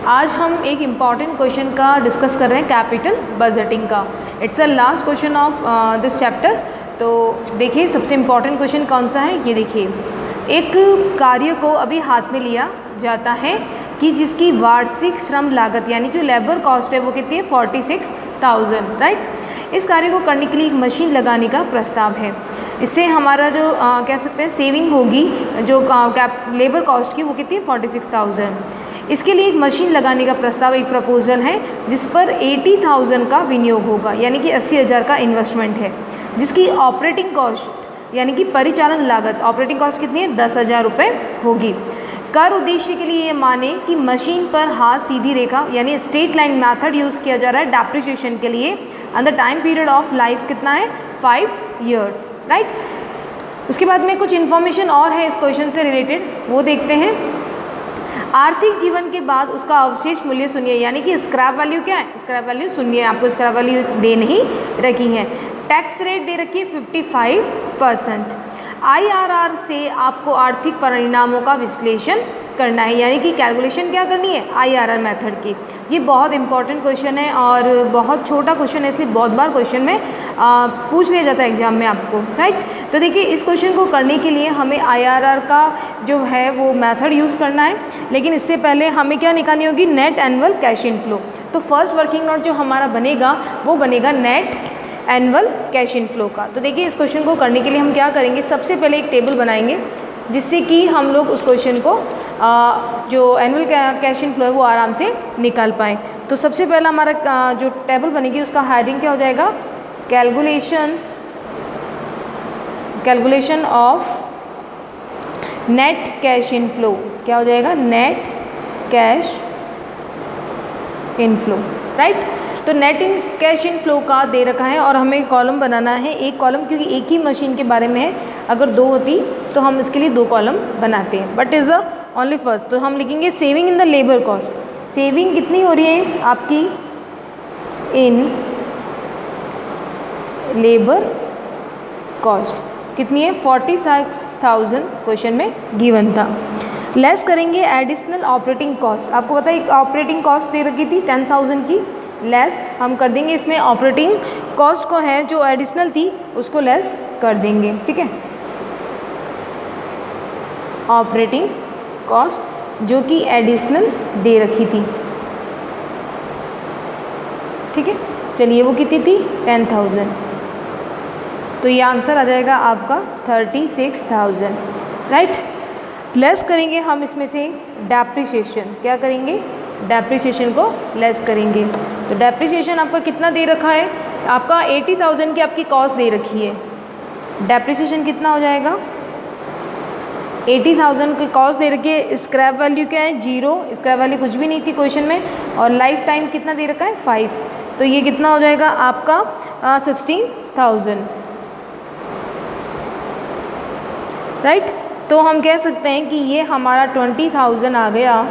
आज हम एक इम्पॉर्टेंट क्वेश्चन का डिस्कस कर रहे हैं, कैपिटल बजटिंग का। It's a last question of this chapter. तो देखिए सबसे इम्पॉर्टेंट क्वेश्चन कौन सा है, ये देखिए। एक कार्य को अभी हाथ में लिया जाता है कि जिसकी वार्षिक श्रम लागत यानी जो लेबर कॉस्ट है वो कितनी है, 46,000, राइट। इस कार्य को करने के लिए एक मशीन लगाने का प्रस्ताव है। इससे हमारा जो कह सकते हैं सेविंग होगी, जो लेबर कॉस्ट की वो कितनी है, 46,000। इसके लिए एक मशीन लगाने का प्रस्ताव, एक प्रपोजल है जिस पर 80,000 का विनियोग होगा, यानी कि 80,000 का इन्वेस्टमेंट है, जिसकी ऑपरेटिंग कॉस्ट यानी कि परिचालन लागत, ऑपरेटिंग कॉस्ट कितनी है, 10,000 रुपये होगी। कर उद्देश्य के लिए ये माने कि मशीन पर हाथ सीधी रेखा यानी स्ट्रेट लाइन मेथड यूज़ किया जा रहा है डेप्रिसिएशन के लिए, and the time period of life कितना है, 5 years, राइट। उसके बाद में कुछ इन्फॉर्मेशन और है इस क्वेश्चन से रिलेटेड, वो देखते हैं। आर्थिक जीवन के बाद उसका अवशेष मूल्य शून्य, यानी कि स्क्रैप वैल्यू क्या है, स्क्रैप वैल्यू शून्य है, आपको स्क्रैप वैल्यू दे नहीं रखी है। टैक्स रेट दे रखी है 55%। IRR से आपको आर्थिक परिणामों का विश्लेषण करना है, यानी कि कैलकुलेशन क्या करनी है, IRR मेथड की। ये बहुत इंपॉर्टेंट क्वेश्चन है और बहुत छोटा क्वेश्चन है, इसलिए बहुत बार क्वेश्चन में पूछ लिया जाता है एग्जाम में आपको, राइट। तो देखिए इस क्वेश्चन को करने के लिए हमें IRR का जो है वो मेथड यूज़ करना है, लेकिन इससे पहले हमें क्या निकालनी होगी, नेट एनुअल कैश इनफ्लो। तो फर्स्ट वर्किंग नोट जो हमारा बनेगा वो बनेगा नेट एनुअल कैश इनफ्लो का। तो देखिए इस क्वेश्चन को करने के लिए हम क्या करेंगे, सबसे पहले एक टेबल बनाएंगे जिससे कि हम लोग उस क्वेश्चन को जो एनुअल कैश इनफ्लो है वो आराम से निकाल पाएँ। तो सबसे पहला हमारा जो टेबल बनेगी उसका हेडिंग क्या हो जाएगा, calculation of net cash inflow. क्या हो जाएगा, नेट कैश इनफ्लो, राइट। तो नेट कैश इनफ्लो का दे रखा है और हमें कॉलम बनाना है, एक कॉलम, क्योंकि एक ही मशीन के बारे में है। अगर दो होती तो हम इसके लिए 2 कॉलम बनाते हैं, but is the only first. तो हम लिखेंगे saving in the labour cost. Saving कितनी हो रही है आपकी इन लेबर कॉस्ट, कितनी है, 46,000 क्वेश्चन में गिवन था। लेस करेंगे एडिशनल ऑपरेटिंग कॉस्ट। आपको पता है ऑपरेटिंग कॉस्ट दे रखी थी 10,000 की, लेस हम कर देंगे इसमें ऑपरेटिंग कॉस्ट को है जो एडिशनल थी उसको लेस कर देंगे, ठीक है। ऑपरेटिंग कॉस्ट जो कि एडिशनल दे रखी थी, ठीक है। चलिए वो कितनी थी, 10,000। तो ये आंसर आ जाएगा आपका 36,000, राइट। लेस करेंगे हम इसमें से डेप्रिसिएशन, क्या करेंगे, डेप्रिसिएशन को लेस करेंगे। तो डेप्रिसिएशन आपका कितना दे रखा है, आपका 80,000 की आपकी कॉस्ट दे रखी है। डेप्रिसिएशन कितना हो जाएगा, 80,000 की कॉस्ट दे रखी है। स्क्रैप वैल्यू क्या है, 0, स्क्रैप वैल्यू कुछ भी नहीं थी क्वेश्चन में, और लाइफ टाइम कितना दे रखा है, 5। तो ये कितना हो जाएगा आपका 16,000, राइट। तो हम कह सकते हैं कि ये हमारा 20,000 आ गया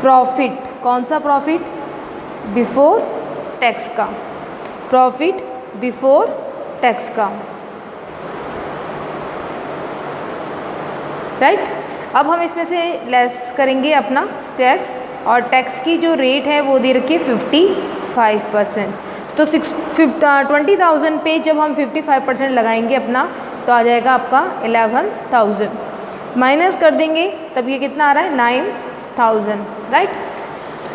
प्रॉफिट। कौन सा प्रॉफिट, बिफोर टैक्स का, प्रॉफिट बिफोर टैक्स का, राइट। अब हम इसमें से लेस करेंगे अपना टैक्स, और टैक्स की जो रेट है वो दे रखी है 55%। तो 20,000 पे जब हम 55% लगाएंगे अपना, तो आ जाएगा आपका 11,000। माइनस कर देंगे तब ये कितना आ रहा है, 9,000, राइट।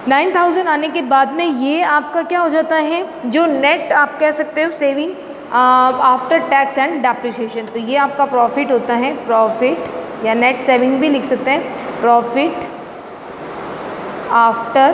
9,000 आने के बाद में ये आपका क्या हो जाता है, जो नेट आप कह सकते हो saving after tax and depreciation. तो ये आपका प्रॉफिट होता है, प्रॉफिट या नेट सेविंग भी लिख सकते हैं, profit after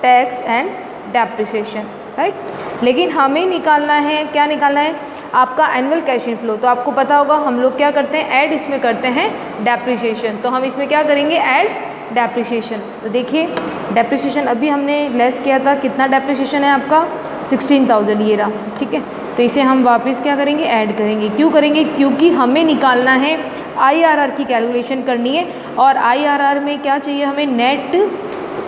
tax and depreciation, right. लेकिन हमें निकालना है, क्या निकालना है, आपका एनुअल कैश इनफ्लो। तो आपको पता होगा हम लोग क्या करते हैं, ऐड इसमें करते हैं डेप्रिसिएशन। तो हम इसमें क्या करेंगे, ऐड डेप्रिसिएशन। तो देखिए डेप्रिसिएशन अभी हमने लेस किया था, कितना डेप्रिसिएशन है आपका, 16,000 ये रहा, ठीक है। तो इसे हम वापस क्या करेंगे, ऐड करेंगे। क्यों करेंगे, क्योंकि हमें निकालना है IRR की कैलकुलेशन करनी है, और IRR में क्या चाहिए हमें, नेट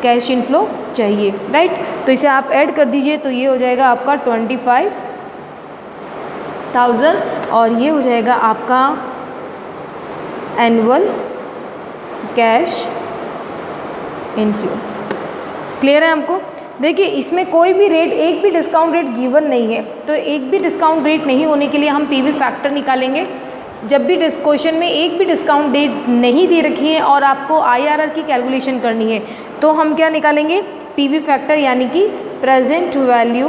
कैश इनफ्लो चाहिए, राइट। तो इसे आप ऐड कर दीजिए, तो ये हो जाएगा आपका 25,000 और ये हो जाएगा आपका एनुअल कैश इनफ्लो। क्लियर है आपको? देखिए इसमें कोई भी रेट, एक भी डिस्काउंट रेट गिवन नहीं है, तो एक भी डिस्काउंट रेट नहीं होने के लिए हम पीवी फैक्टर निकालेंगे। जब भी क्वेश्चन में एक भी डिस्काउंट रेट नहीं दे रखी है और आपको आईआरआर की कैलकुलेशन करनी है, तो हम क्या निकालेंगे? पीवी फैक्टर, यानी कि प्रेजेंट वैल्यू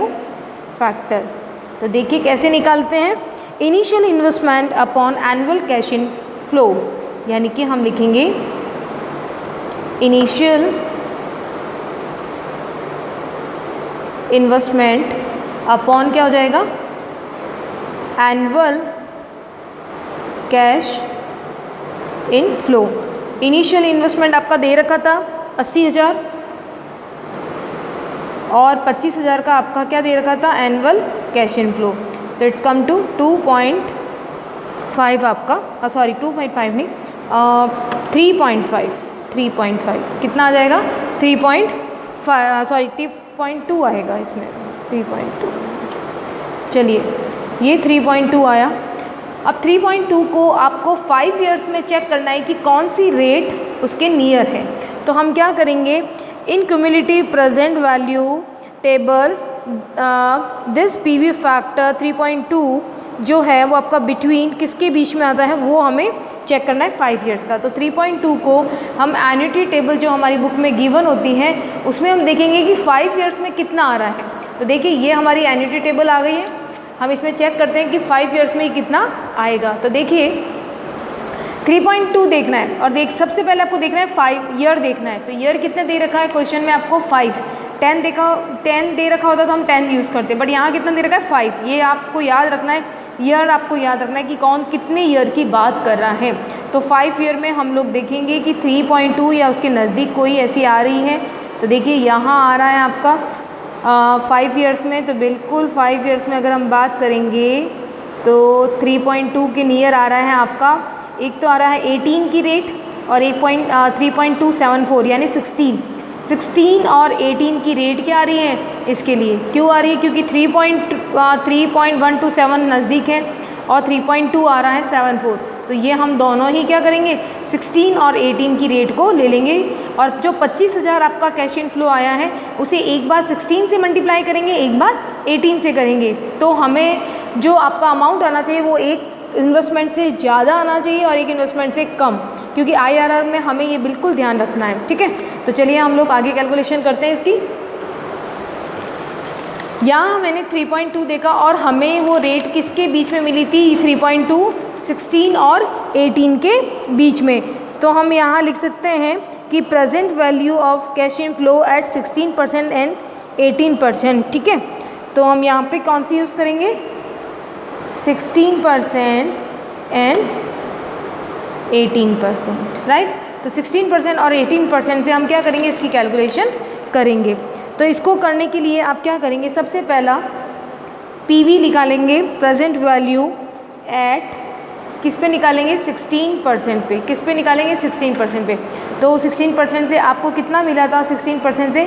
फैक्टर। तो देखिए कैसे निकालते हैं। Initial investment upon annual cash in flow, यानी कि हम लिखेंगे इनिशियल इन्वेस्टमेंट अपॉन क्या हो जाएगा? Annual cash in flow. Initial investment आपका दे रखा था 80,000 और 25,000 का आपका क्या दे रखा था? Annual cash in flow. तो इट्स कम टू 2.5 आपका, सॉरी 2.5 नहीं, 3.5 कितना आ जाएगा? 3.2 आएगा इसमें, 3.2। चलिए ये 3.2 आया। अब 3.2 को आपको 5 ईयर्स में चेक करना है कि कौन सी रेट उसके नियर है। तो हम क्या करेंगे? In cumulative present value table this PV factor 3.2 जो है वो आपका बिटवीन किसके बीच में आता है, वो हमें चेक करना है 5 ईयर्स का। तो 3.2 को हम एन्युटी टेबल जो हमारी बुक में गिवन होती है उसमें हम देखेंगे कि 5 ईयर्स में कितना आ रहा है। तो देखिए ये हमारी एन्युटी टेबल आ गई है, हम इसमें चेक करते हैं कि 5 ईयर्स में कितना आएगा। तो देखिए 3.2 देखना है और सबसे पहले आपको देखना है 5 ईयर देखना है। तो ईयर कितने दे रखा है क्वेश्चन में आपको? 5। 10 दे रखा होता तो हम 10 यूज़ करते, बट यहाँ कितना दे रखा है? 5। ये आपको याद रखना है, ईयर आपको याद रखना है कि कौन कितने ईयर की बात कर रहा है। तो 5 ईयर में हम लोग देखेंगे कि 3.2 या उसके नज़दीक कोई ऐसी आ रही है। तो देखिए यहाँ आ रहा है आपका 5 ईयर्स में, तो बिल्कुल 5 ईयर्स में अगर हम बात करेंगे तो 3.2 के नियर आ रहा है आपका। एक तो आ रहा है 18 की रेट और 3.274 यानी 16 और 18 की रेट क्या आ रही है इसके लिए? क्यों आ रही है? क्योंकि 3.127 नज़दीक है और 3.2 आ रहा है 74। तो ये हम दोनों ही क्या करेंगे? 16 और 18 की रेट को ले लेंगे और जो 25,000 आपका कैश इन फ्लो आया है उसे एक बार 16 से मल्टीप्लाई करेंगे, एक बार 18 से करेंगे। तो हमें जो आपका अमाउंट आना चाहिए वो एक इन्वेस्टमेंट से ज़्यादा आना चाहिए और एक इन्वेस्टमेंट से कम, क्योंकि आईआरआर में हमें ये बिल्कुल ध्यान रखना है। ठीक है, तो चलिए हम लोग आगे कैलकुलेशन करते हैं इसकी। यहाँ मैंने 3.2 देखा और हमें वो रेट किसके बीच में मिली थी? 3.2 16 और 18 के बीच में। तो हम यहाँ लिख सकते हैं कि present value of cash in flow at 16% and 18%। ठीक है, तो हम यहाँ पे कौन सी यूज़ करेंगे? 16% एंड 18%, राइट। तो 16% और 18% से हम क्या करेंगे? इसकी कैलकुलेशन करेंगे। तो इसको करने के लिए आप क्या करेंगे? सबसे पहला पीवी निकालेंगे, प्रेजेंट वैल्यू एट किस पे निकालेंगे? 16% पे। किस पे निकालेंगे? 16% पे। तो 16% से आपको कितना मिला था? 16% से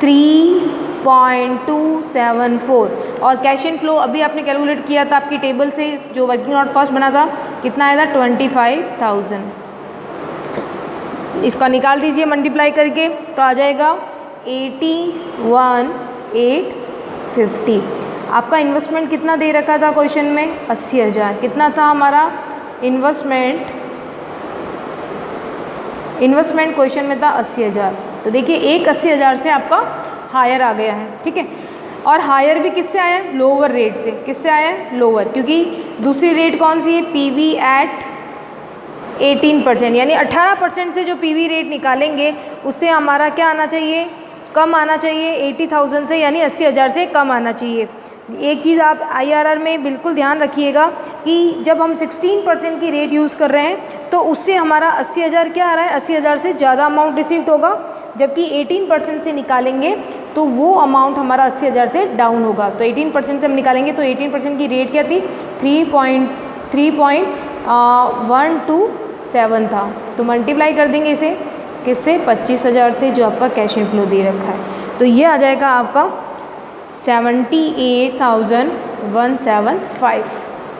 3.274 और कैश इन फ्लो अभी आपने कैलकुलेट किया था आपकी टेबल से, जो वर्किंग नोट फर्स्ट बना था, कितना आया था? 25,000। इसका निकाल दीजिए मल्टीप्लाई करके, तो आ जाएगा 81,850। आपका इन्वेस्टमेंट कितना दे रखा था क्वेश्चन में? 80,000। कितना था हमारा इन्वेस्टमेंट क्वेश्चन में था 80,000। तो देखिए एक 80,000 से आपका हायर आ गया है। ठीक है, और हायर भी किससे आया है? लोअर रेट से। किससे आया है? लोअर, क्योंकि दूसरी रेट कौन सी है? पीवी एट 18%, यानी 18% से जो पीवी रेट निकालेंगे उससे हमारा क्या आना चाहिए? कम आना चाहिए 80,000 से, यानी 80,000 से कम आना चाहिए। एक चीज़ आप आईआरआर में बिल्कुल ध्यान रखिएगा कि जब हम 16% की रेट यूज़ कर रहे हैं तो उससे हमारा 80,000 क्या आ रहा है? 80,000 से ज़्यादा अमाउंट रिसीव्ड होगा, जबकि 18% से निकालेंगे तो वो अमाउंट हमारा 80,000 से डाउन होगा। तो 18% से हम निकालेंगे तो 18% की रेट क्या थी? 3.127 था। तो मल्टीप्लाई कर देंगे इसे किससे? 25,000 से, जो आपका कैश इन फ्लो दे रखा है। तो ये आ जाएगा आपका 78,175।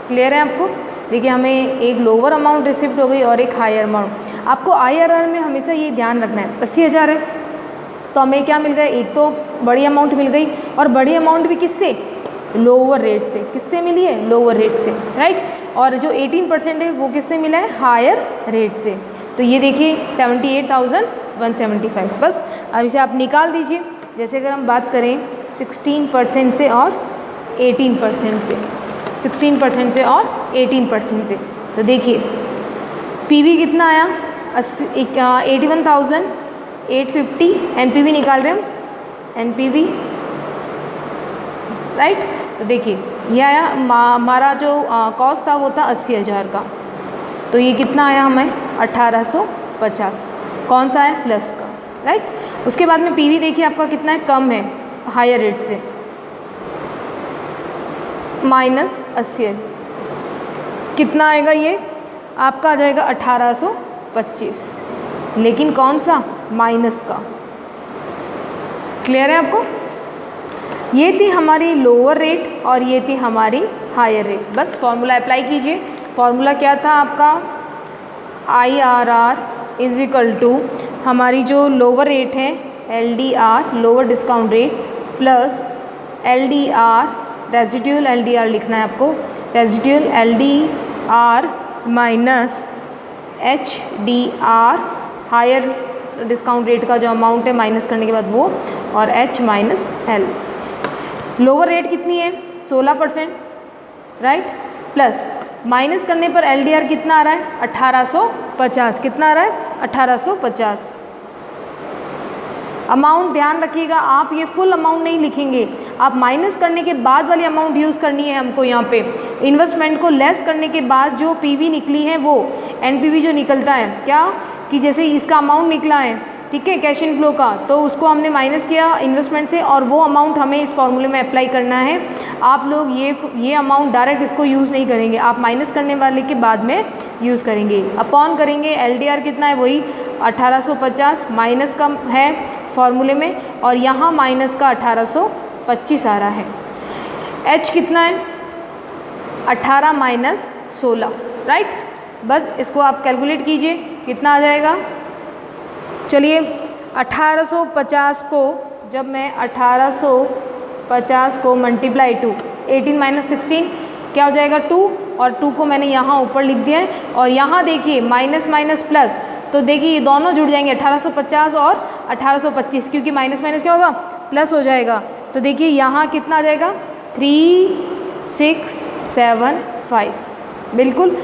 क्लियर है आपको? देखिए हमें एक लोअर अमाउंट रिसीव्ड हो गई और एक हायर अमाउंट। आपको आईआरआर में हमेशा ये ध्यान रखना है 80,000 है, तो हमें क्या मिल गया, एक तो बड़ी अमाउंट मिल गई, और बड़ी अमाउंट भी किससे, लोअर रेट से। किससे मिली है, लोअर रेट से, राइट। और जो 18% है वो किससे मिला है, हायर रेट से। तो ये देखिए 78,175। बस अब इसे आप निकाल दीजिए। जैसे अगर हम बात करें 16% से और 18% से, 16% से और 18% से, तो देखिए पीवी कितना आया, 81,850। एनपीवी निकाल रहे हैं हम, एनपीवी, राइट। तो देखिए ये आया हमारा जो कॉस्ट था वो था 80,000 का, तो ये कितना आया हमें 1850। कौन सा है, प्लस का, राइट। उसके बाद में पीवी देखिए आपका कितना है, कम है हायर रेट से, -80। कितना आएगा ये आपका, आ जाएगा 1825, लेकिन कौन सा, माइनस का। क्लियर है आपको। ये थी हमारी लोअर रेट और ये थी हमारी हायर रेट। बस फॉर्मूला अप्लाई कीजिए। फॉर्मूला क्या था आपका, IRR इज इक्वल टू हमारी जो लोअर रेट है LDR, lower discount rate, plus LDR, residual LDR लिखना है आपको, residual LDR minus HDR, higher discount rate का जो अमाउंट है माइनस करने के बाद वो, और H minus L। Lower rate कितनी है, 16%, राइट, प्लस माइनस करने पर LDR कितना आ रहा है, 1850। कितना आ रहा है, 1850। अमाउंट ध्यान रखिएगा, आप ये फुल अमाउंट नहीं लिखेंगे, आप माइनस करने के बाद वाली अमाउंट यूज़ करनी है हमको। यहाँ पे इन्वेस्टमेंट को लेस करने के बाद जो पीवी निकली है वो एनपीवी जो निकलता है, क्या कि जैसे इसका अमाउंट निकला है, ठीक है, कैश इन फ्लो का, तो उसको हमने माइनस किया इन्वेस्टमेंट से, और वो अमाउंट हमें इस फॉर्मूले में अप्लाई करना है। आप लोग ये अमाउंट डायरेक्ट इसको यूज़ नहीं करेंगे, आप माइनस करने वाले के बाद में यूज़ करेंगे, अपॉन करेंगे। LDR कितना है, वही 1850 माइनस का है फॉर्मूले में, और यहाँ माइनस का 1825 आ रहा है। H कितना है, 18 माइनस 16, राइट। बस इसको आप कैलकुलेट कीजिए, कितना आ जाएगा। चलिए 1850 को, जब मैं 1850 को मल्टीप्लाई टू 18 माइनस 16 क्या हो जाएगा, 2, और 2 को मैंने यहाँ ऊपर लिख दिया है, और यहाँ देखिए माइनस माइनस प्लस, तो देखिए ये दोनों जुड़ जाएंगे, 1850 और 1825, क्योंकि माइनस माइनस क्या होगा, प्लस हो जाएगा। तो देखिए यहाँ कितना आ जाएगा, 3675। बिल्कुल।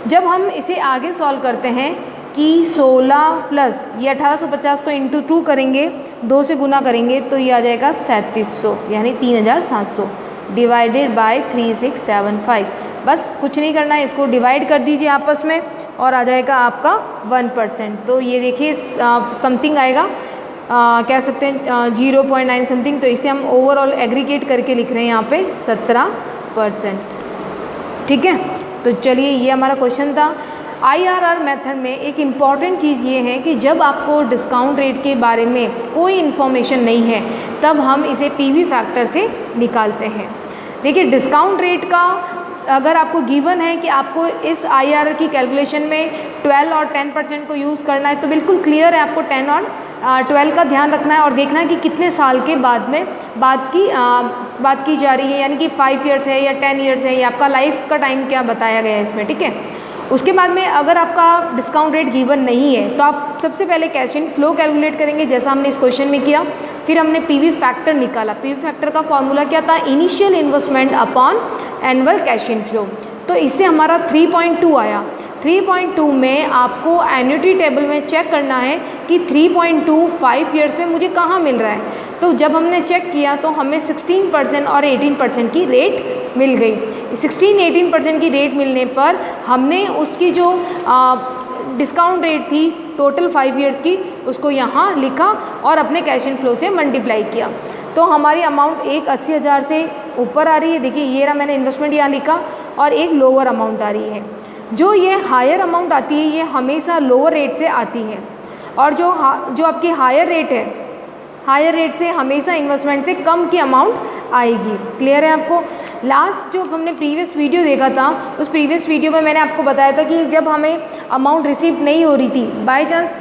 जब हम इसे आगे सॉल्व करते हैं कि 16 प्लस ये 1850 को इंटू 2 करेंगे, 2 से गुना करेंगे, तो ये आ जाएगा 3700, यानी 3700 डिवाइडेड बाय 3675। बस कुछ नहीं करना है, इसको डिवाइड कर दीजिए आपस में और आ जाएगा आपका 1%। तो ये देखिए समथिंग आएगा, कह सकते हैं 0.9 समथिंग। तो इसे हम ओवरऑल एग्रीगेट करके लिख रहे हैं यहाँ पे 17%। ठीक है, तो चलिए ये हमारा क्वेश्चन था। IRR मेथड में एक इम्पॉर्टेंट चीज़ ये है कि जब आपको डिस्काउंट रेट के बारे में कोई इन्फॉर्मेशन नहीं है तब हम इसे PV फैक्टर से निकालते हैं। देखिए डिस्काउंट रेट का अगर आपको गिवन है कि आपको इस IRR की कैलकुलेशन में 12 और 10% को यूज़ करना है, तो बिल्कुल क्लियर है, आपको 10 और 12 का ध्यान रखना है और देखना है कि कितने साल के बाद में बात की जा रही है, यानी कि 5 ईयर्स है या 10 ईयर्स है, या आपका लाइफ का टाइम क्या बताया गया है इसमें। ठीक है, उसके बाद में अगर आपका डिस्काउंट रेट गिवन नहीं है तो आप सबसे पहले कैश इन फ्लो कैलकुलेट करेंगे, जैसा हमने इस क्वेश्चन में किया। फिर हमने PV फैक्टर निकाला। PV फैक्टर का फॉर्मूला क्या था, initial investment upon annual cash in flow. तो इससे हमारा 3.2 आया। 3.2 में आपको एन्युटी टेबल में चेक करना है कि 3.2 5 ईयर्स में मुझे कहाँ मिल रहा है। तो जब हमने चेक किया तो हमें 16% और 18% की रेट मिल गई। 16-18% की रेट मिलने पर हमने उसकी जो डिस्काउंट रेट थी टोटल 5 ईयर्स की, उसको यहाँ लिखा और अपने कैश इन फ्लो से मल्टीप्लाई किया। तो हमारी अमाउंट एक 80,000 से ऊपर आ रही है। देखिए ये रहा, मैंने इन्वेस्टमेंट यहाँ लिखा, और एक लोअर अमाउंट आ रही है। जो ये हायर अमाउंट आती है ये हमेशा लोअर रेट से आती है, और जो आपकी हायर रेट है, हायर रेट से हमेशा इन्वेस्टमेंट से कम की अमाउंट आएगी। क्लियर है आपको। लास्ट जो हमने प्रीवियस वीडियो देखा था, उस प्रीवियस वीडियो में मैंने आपको बताया था कि जब हमें अमाउंट रिसीव नहीं हो रही थी, बाय चांस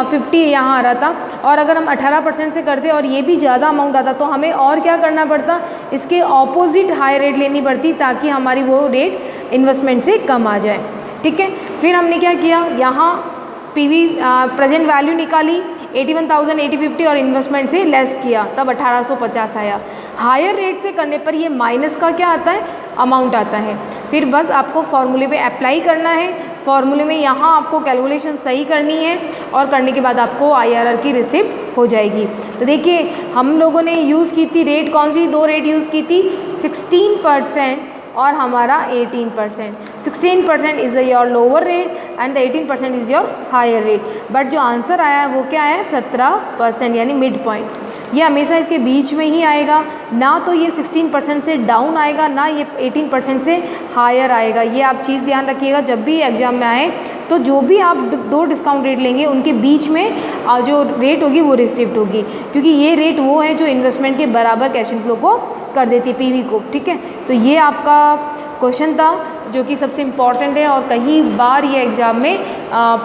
50 यहाँ आ रहा था, और अगर हम 18% से करते और ये भी ज़्यादा अमाउंट आता तो हमें और क्या करना पड़ता, इसके ऑपोजिट हाई रेट लेनी पड़ती ताकि हमारी वो रेट इन्वेस्टमेंट से कम आ जाए। ठीक है, फिर हमने क्या किया, यहाँ पीवी प्रेजेंट वैल्यू निकाली 81,850 और इन्वेस्टमेंट से लेस किया, तब 1850 आया। हायर रेट से करने पर ये माइनस का क्या आता है, अमाउंट आता है। फिर बस आपको फॉर्मूले पे अप्लाई करना है, फॉर्मूले में यहाँ आपको कैलकुलेशन सही करनी है और करने के बाद आपको IRR की रिसिप्ट हो जाएगी। तो देखिए हम लोगों ने यूज़ की थी रेट कौन सी, दो रेट यूज़ की थी, 16% और हमारा 18%। 16% is your lower rate and the 18% is your higher rate. But जो आंसर आया है वो क्या है, 17%, यानी मिड पॉइंट। ये हमेशा इसके बीच में ही आएगा, ना तो ये 16% से डाउन आएगा, ना ये 18% से हायर आएगा। ये आप चीज़ ध्यान रखिएगा जब भी एग्जाम में आए, तो जो भी आप दो डिस्काउंट रेट लेंगे उनके बीच में जो रेट होगी वो रिसिप्ट होगी, क्योंकि ये रेट वो है जो इन्वेस्टमेंट के बराबर कैश इनफ्लो को कर देती है, पीवी को। ठीक है, तो ये आपका क्वेश्चन था जो कि सबसे इम्पॉर्टेंट है और कई बार ये एग्ज़ाम में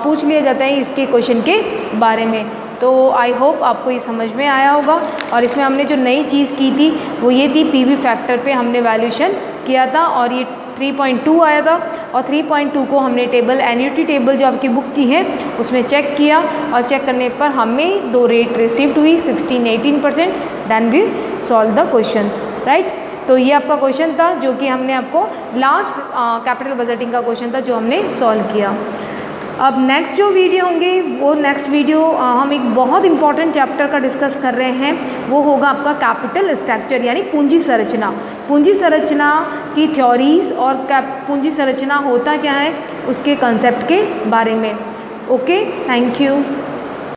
पूछ लिया जाता है इसके क्वेश्चन के बारे में। तो आई होप आपको ये समझ में आया होगा। और इसमें हमने जो नई चीज़ की थी वो ये थी, पीवी फैक्टर पे हमने वैल्यूएशन किया था और ये 3.2 आया था, और 3.2 को हमने टेबल, एन्युटी टेबल जो आपकी बुक की है उसमें चेक किया, और चेक करने पर हमें दो रेट रिसीव्ड हुई, 16-18%। Then we solve the questions, right. तो ये आपका क्वेश्चन था जो कि हमने आपको लास्ट कैपिटल बजटिंग का क्वेश्चन था जो हमने सॉल्व किया। अब नेक्स्ट जो वीडियो होंगे वो नेक्स्ट वीडियो हम एक बहुत इंपॉर्टेंट चैप्टर का डिस्कस कर रहे हैं, वो होगा आपका कैपिटल स्ट्रक्चर यानी पूंजी संरचना। पूंजी संरचना की थ्योरीज और पूंजी संरचना होता क्या है उसके कंसेप्ट के बारे में। Okay, thank you.